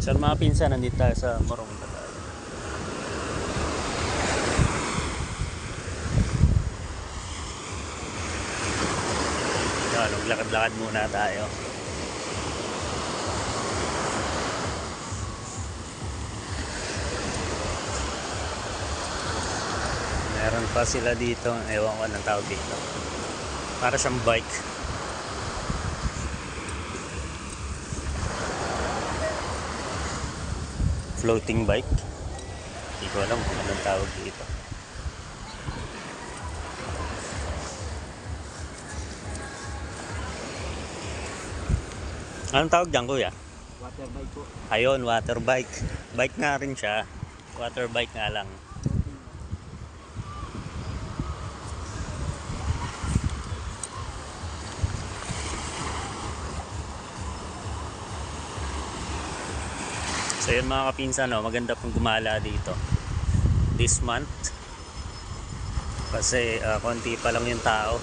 So mga pinsan, nandito tayo sa Morong Bataan. Yan, maglakad-lakad muna tayo. Meron pa sila dito, ewan ko anong tawag dito. Para siyang bike. Floating bike. Hindi ko alam kung anong tawag dito. Anong tawag dyan, kuya? Water bike po. Ayun, water bike. Bike nga rin siya. Water bike nga lang. So yun mga kapinsan, no, maganda pong gumala dito this month kasi konti pa lang yung tao.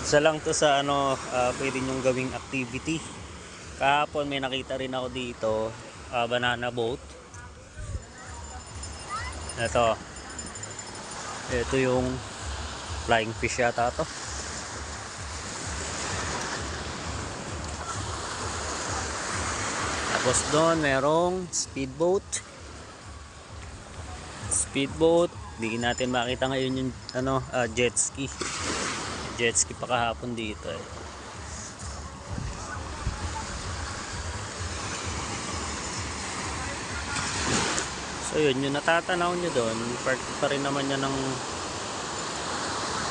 Isa lang to sa pwede nyong gawing activity. Kahapon may nakita rin ako dito, banana boat. Ito yung flying fish yata to. Tapos doon merong speedboat. Hindi natin makita ngayon yung jet ski. Jet ski pa kahapon dito eh. So yun, yung natatanaw nyo doon, part pa rin naman yan ng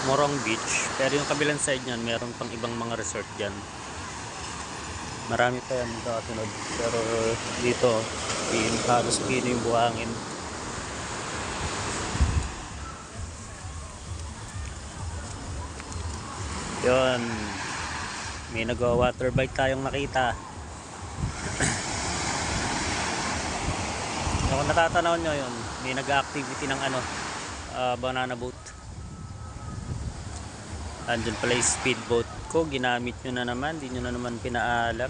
Morong Beach. Pero yung kabilang side nyan, meron pang ibang mga resort dyan. Marami pa yan kasunod. Pero dito, halos pino yung buhangin. Yun. May nag-water bike tayong nakita. Kung natatanaw nyo yun, may nag-activity ng banana boat. Andun pala yung speedboat ko, ginamit nyo na naman, di nyo na naman pinaalam.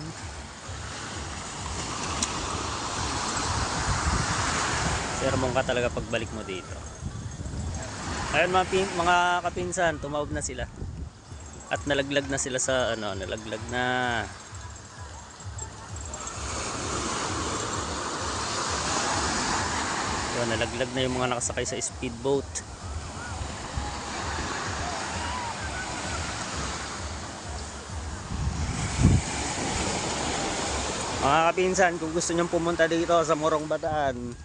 Sermon ka talaga pagbalik mo dito. Ayun mga kapinsan, tumawag na sila. At nalaglag na sila sa nalaglag na. Yun, nalaglag na yung mga nakasakay sa speedboat. Mga kapinsan, kung gusto nyong pumunta dito sa Morong Bataan,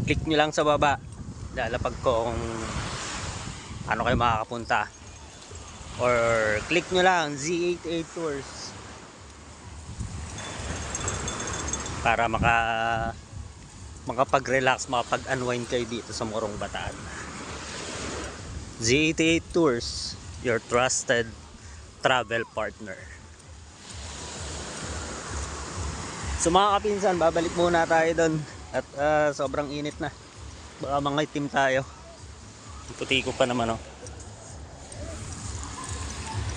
click nyo lang sa baba. Lalapag ko kung ano kayo makakapunta. Or click nyo lang Z88 Tours para makapag-relax, makapag-unwind kayo dito sa Morong Bataan. Z88 Tours, your trusted travel partner. So mga kapinsan, babalik muna tayo doon. At sobrang init na. Baka mga itim tayo. Puti ko pa naman